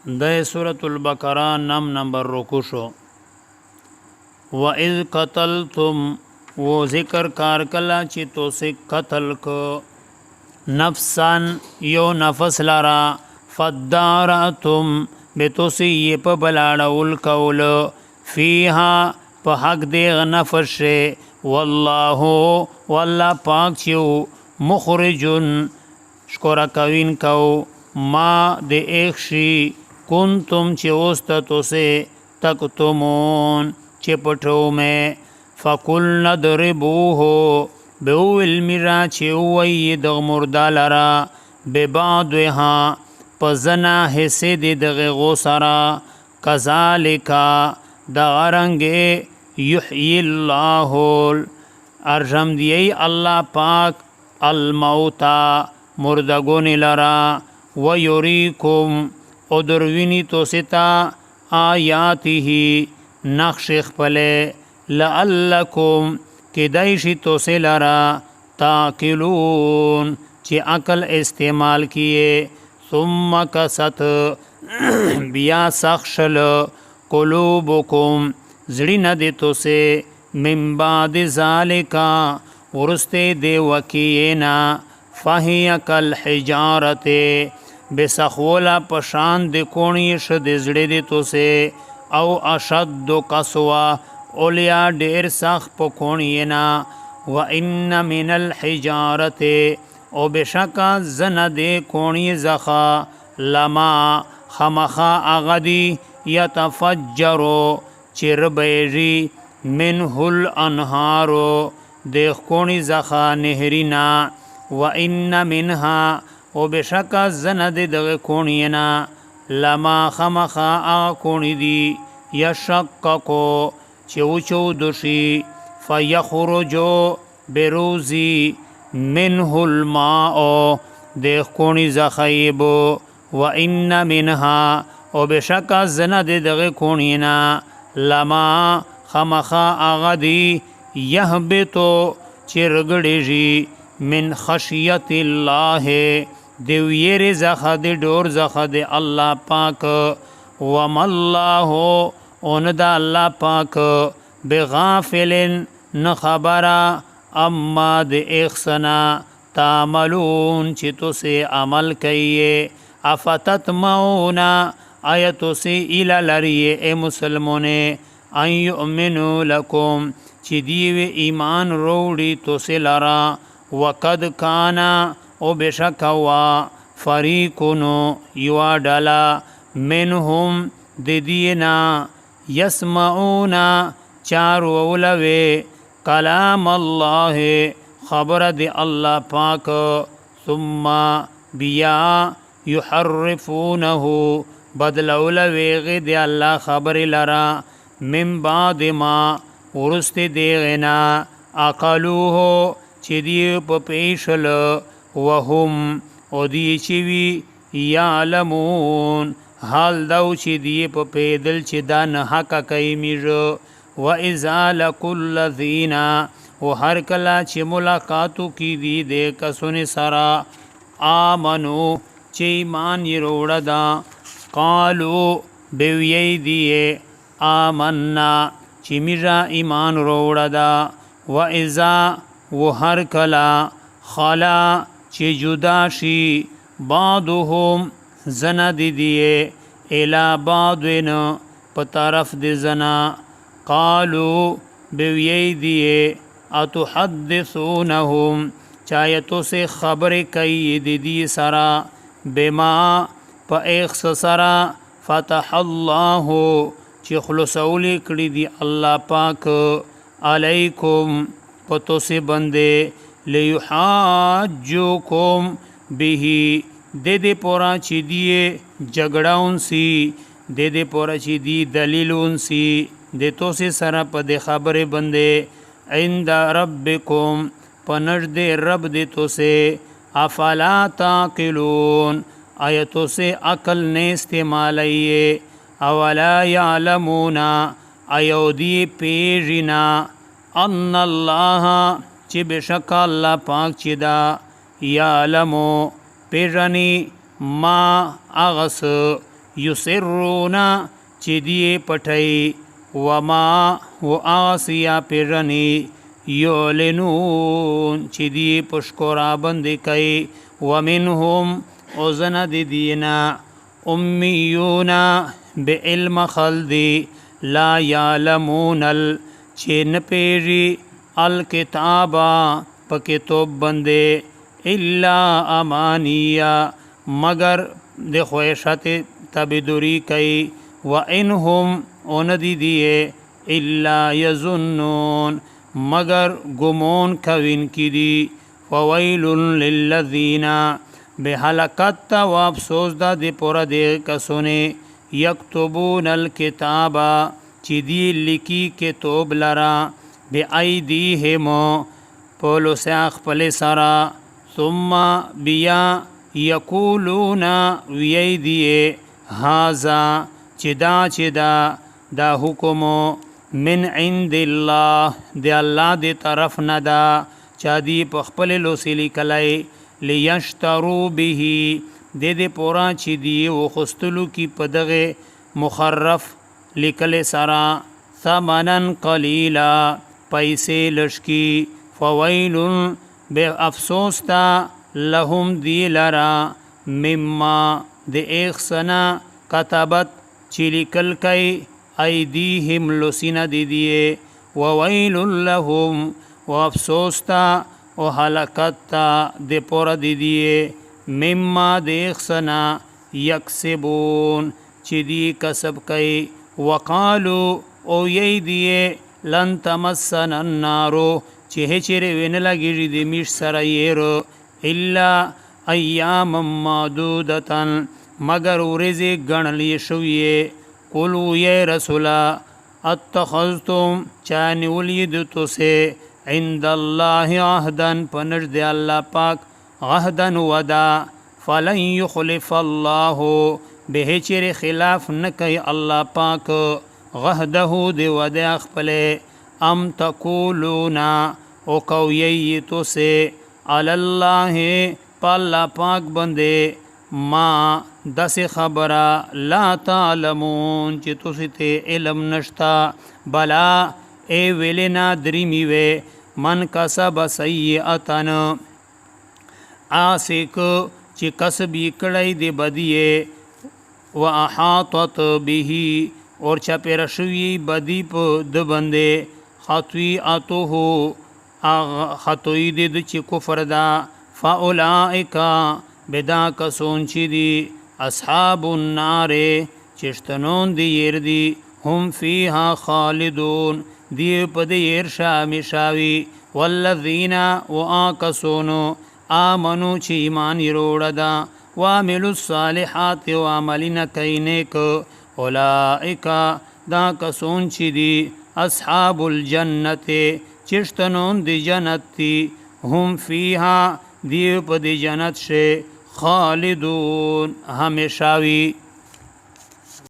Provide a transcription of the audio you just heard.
د سورۃ البقرہ نمبر رکو شو. وَإِذْ قَتَلْتُمْ وہ ذکر کار کلا چې تو سے قتل کو نفسان یو نفس لرا فدارتم بتو سی یہ پا بلاڑول کول فیہا پا حق دیغ نفس شے واللہ پاک چیو مخرجن شکورا کوین کو ما دے ایک شی کنتم چی اوستا تو سے تکتمون چی پٹھو میں فکل ندربوہو بیو علمی را چی اوئی دغ مردا لرا ببادوہا پزنا حصے دی دغ غسرا کذالکا دغرنگے یحیی اللہ ارجم دیئی اللہ پاک الموتا مردگون لرا ویریکم ادروینی تو ستا آیاتی نقش خپلے لعلکم کدیشی تو سے لرا تاکلون چی عقل استعمال کیے ثم کست بیا سخشل قلوبکم زڑی ندی تو سے من بعد ذالکا ورستے دے وکینا فہی کل حجارت بسخولا پشان دے کونیش دے زڑی دے تو سے او اشد قسوا اولیا دیر سخ پکونینا وَإِنَّ مِنَ الْحِجَارَةِ او بشکا زن دے کونی زخا لما خمخا اغدی یتفجرو چربیجی منہ الانہارو دیکھ کونی زخا نہرینا وَإِنَّ مِنْهَا او بشکا زن دے دغ کونینا لما خمخا آ کونی دی یشققو چوچو دشی فیخرجو بروزی منہ الماء دیکھ کونی زخیبو وَإِنَّ مِنْهَا او بشکا زند دغ کونینا لما خمخا آغدی یحبتو چرگڑی جی من خشیت اللہ دیویر زخد ڈور زخد اللہ پاک وَمَا اللَّهُ اُندا اللہ پاک بغافل نخبرا اما دے اخسنا تعملون چی تو سے عمل کئیے افتتمعونا آیتو سے الہ لریے اے مسلمونے ان یؤمنو لکم چی دیو ایمان روڑی تو سے لرا وقد کانا او بشکوا فریقنو یوا ڈالا منہم دینا یسمعونا چارو اولوے کلام اللہ خبر دی اللہ پاک ثم بیا یحرفونہو بدلولوے غد اللہ خبر لرا من بعد ما ورست دیغنا اقلوہو چی دیو پا پیشل وهم او دی چیوی یعلمون حال دو چی دی پا پیدل چی دان حقا کئی میجو و اذا لکل ذینا و ہر کلا چی ملاقاتو کی دی دے کسون سرا آمنو چی ایمان یروڑا دا قالو بیویی دیے آمنا چی میجا ایمان روڑا دا و اذا و ہر کلا خلا چی جدا شی بعضهم زنا دی دیے الى بعضن پا طرف دی زنا قالو بیویی دیے اتحدثونہم چایتو سے خبر کئی دی دی سرا بما پا ایخس سرا فتح اللہ چی خلصولی کری دی اللہ پاک علیکم پتو سے بندے لیحاجوکم بہی دے دے پورا چی دیے جگڑاؤن سی دے دے پورا چی دی دلیلون سی دے تو سے سرا پا دے خبر بندے عند ربکم پنجد رب دے تو سے افلا تاقلون آیتو سے عقل نے استعمالیے اولا یعلمونا ایو دی پیجنا ان اللہ چی بشک اللہ پاک چی دا یعلمو پیجنی ما اغس یسرون چې دی پټی وما و آسیا پیرنی یعلنون چې دی پشکورا بندی کئی ومنهم اوزن دی دینا امیون بے علم خلدی لا یعلمون چې نپیری الکتابا پکتوب بندے الا امانیہ مگر د خویشت تبدوری کئی وانهم اوندی دیے الا یظنون مگر گمون کوین کی دی فویل للذین بحلقت و افسوس دا دی پورا دی کسونے یکتبون الکتابا چی دی لکی کتوب لرا بی ایدیہم پولو سیاخ پل سرا ثم بیا یقولون وی دیے هازا چدا دا حکمو من عند الله دی الله دی طرف ندا چا دی پخپل لوسلی کلای لیشترو به دی پورا چی دی و خستلو کی پدغه مخرف لکل سرا ثمنن قلیلا پیسے لشکی فویل بے افسوس تا لهم دی لرا مما دی اخسنا کتبت چلی کل کئی ایدیہم لسین دی دیے وویل لهم و افسوس تا و حلقت تا دی پورا دی دیے مما دی اخسنا یکسبون چی دی کسب کئی وقالو او یی دیے لن تمسن النارو چه چره وین لگی دی میش سرائیرو الا ایام معدودتن مگر ورزی گنلی شویے قلو یا رسولا اتخذتم چانی ولید تو سے عند اللہ عہدن پنجد اللہ پاک عہدن ودا فلن یخلف اللہ بے چر خلاف نکی اللہ پاک غہدہو دی ودا اخپلے ام تقولونا او کوئی تو سے علی اللہ پالا پاک بندے ما دس خبرا لا تعلمون چی تو ستے علم نشتا بلا اے ویلنا دریمی وے من کسب سیئتن آسک چی کسبی کڑی دی بدیے و احاطت بیہی اور چپی رشوی بدی پا دبندے خطوی آتو ہو خطوی دید چی کفر دا فاولائکا بدا کسون چی دی اصحاب النار چشتنون دی یر دی هم فیها خالدون دی پا دی یر شامشاوی والذین و آکسونو آمنو چی ایمانی روڑدا وعملوا الصالحات وعملنا کینیک اولائکا دا کسون چی دی اصحاب الجنت چشتنون دی جنت تی هم فیها دی پا دی جنت شے خالدون ہمیشاوی